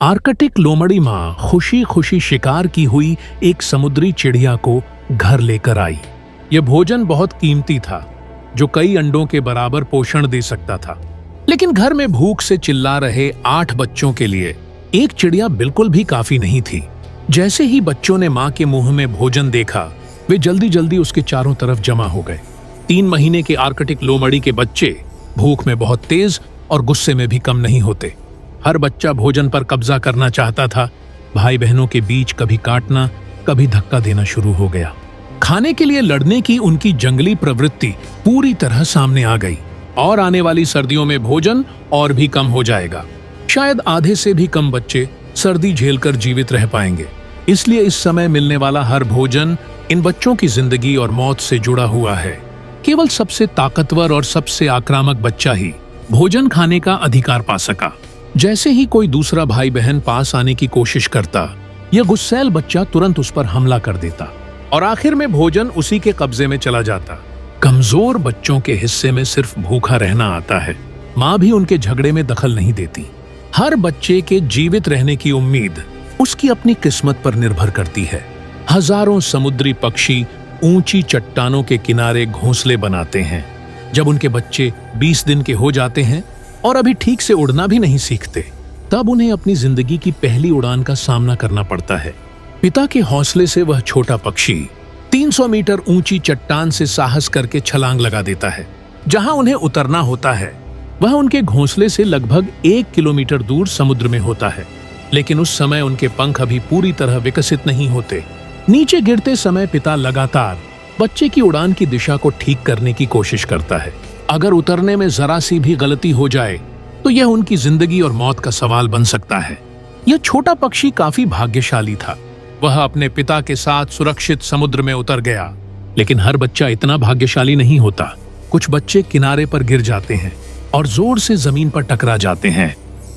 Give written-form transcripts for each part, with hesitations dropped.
Arctic लोमड़ी माँ खुशी खुशी शिकार की हुई एक समुद्री चिड़िया को घर लेकर आई। यह भोजन बहुत कीमती था, जो कई अंडों के बराबर पोषण दे सकता था। लेकिन घर में भूख से चिल्ला रहे 8 बच्चों के लिए एक चिड़िया बिल्कुल भी काफी नहीं थी। जैसे ही बच्चों ने माँ के मुंह में भोजन देखा, वे जल्दी जल्दी उसके चारों तरफ जमा हो गए। 3 महीने के आर्कटिक लोमड़ी के बच्चे भूख में बहुत तेज और गुस्से में भी कम नहीं होते। हर बच्चा भोजन पर कब्जा करना चाहता था। भाई बहनों के बीच कभी काटना, कभी धक्का देना शुरू हो गया। खाने के लिए लड़ने की उनकी जंगली प्रवृत्ति पूरी तरह सामने आ गई और आने वाली सर्दियों में भोजन और भी कम हो जाएगा। शायद आधे से भी कम बच्चे सर्दी झेलकर जीवित रह पाएंगे। इसलिए इस समय मिलने वाला हर भोजन इन बच्चों की जिंदगी और मौत से जुड़ा हुआ है। केवल सबसे ताकतवर और सबसे आक्रामक बच्चा ही भोजन खाने का अधिकार पा सका। जैसे ही कोई दूसरा भाई बहन पास आने की कोशिश करता, यह गुस्सैल बच्चा तुरंत उस पर हमला कर देता और आखिर में भोजन उसी के कब्जे में चला जाता। कमजोर बच्चों के हिस्से में सिर्फ भूखा रहना आता है। माँ भी उनके झगड़े में दखल नहीं देती। हर बच्चे के जीवित रहने की उम्मीद उसकी अपनी किस्मत पर निर्भर करती है। हजारों समुद्री पक्षी ऊंची चट्टानों के किनारे घोंसले बनाते हैं। जब उनके बच्चे 20 दिन के हो जाते हैं और अभी ठीक से उड़ना भी नहीं सीखते, तब उन्हें अपनी जिंदगी की पहली उड़ान का सामना करना पड़ता है। पिता के हौसले से वह छोटा पक्षी 300 मीटर ऊंची चट्टान से साहस करके छलांग लगा देता है। जहां उन्हें उतरना होता है, वह उनके घोंसले से लगभग 1 किलोमीटर दूर समुद्र में होता है। लेकिन उस समय उनके पंख अभी पूरी तरह विकसित नहीं होते। नीचे गिरते समय पिता लगातार बच्चे की उड़ान की दिशा को ठीक करने की कोशिश करता है। अगर उतरने में जरा सी भी गलती हो जाए तो यह उनकी जिंदगी और मौत का सवाल बन सकता है। यह छोटा पक्षी काफी भाग्यशाली था। वह अपने पिता के साथ सुरक्षित समुद्र में उतर गया। लेकिन हर बच्चा इतना भाग्यशाली नहीं होता। कुछ बच्चे किनारे पर गिर जाते हैं और जोर से जमीन पर टकरा जाते हैं।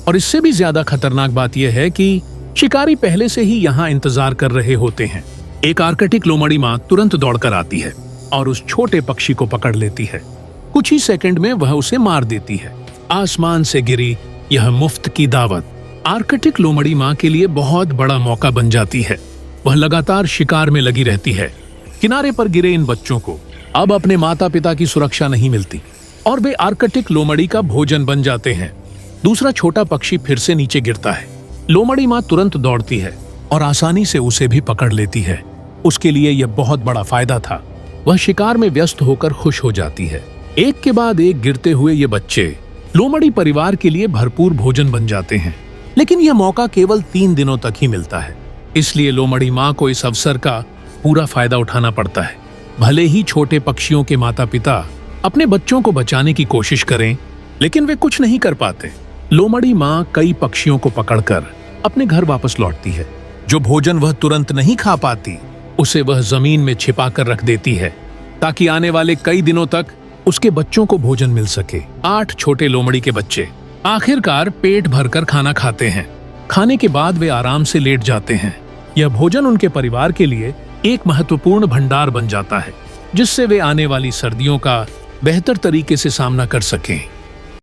और इससे भी ज्यादा खतरनाक बात यह है कि शिकारी पहले से ही यहाँ इंतजार कर रहे होते हैं। एक आर्कटिक लोमड़ी माँ तुरंत दौड़कर आती है और उस छोटे पक्षी को पकड़ लेती है। कुछ ही सेकंड में वह उसे मार देती है। आसमान से गिरी यह मुफ्त की दावत आर्कटिक लोमड़ी माँ के लिए बहुत बड़ा मौका बन जाती है। वह लगातार शिकार में लगी रहती है। किनारे पर गिरे इन बच्चों को अब अपने माता पिता की सुरक्षा नहीं मिलती और वे आर्कटिक लोमड़ी का भोजन बन जाते हैं। दूसरा छोटा पक्षी फिर से नीचे गिरता है। लोमड़ी माँ तुरंत दौड़ती है और आसानी से उसे भी पकड़ लेती है। उसके लिए यह बहुत बड़ा फायदा था। वह शिकार में व्यस्त होकर खुश हो जाती है। एक के बाद एक गिरते हुए ये बच्चे लोमड़ी परिवार के लिए भरपूर भोजन बन जाते हैं। लेकिन यह मौका केवल 3 दिनों तक ही मिलता है। इसलिए लोमड़ी माँ को इस अवसर का पूरा फायदा उठाना पड़ता है। भले ही छोटे पक्षियों के माता पिता अपने बच्चों को बचाने की कोशिश करें, लेकिन वे कुछ नहीं कर पाते। लोमड़ी माँ कई पक्षियों को पकड़कर अपने घर वापस लौटती है। जो भोजन वह तुरंत नहीं खा पाती, उसे वह जमीन में छिपा कर रख देती है, ताकि आने वाले कई दिनों तक उसके बच्चों को भोजन मिल सके। 8 छोटे लोमड़ी के बच्चे आखिरकार पेट भरकर खाना खाते हैं। खाने के बाद वे आराम से लेट जाते हैं। यह भोजन उनके परिवार के लिए एक महत्वपूर्ण भंडार बन जाता है, जिससे वे आने वाली सर्दियों का बेहतर तरीके से सामना कर सकें।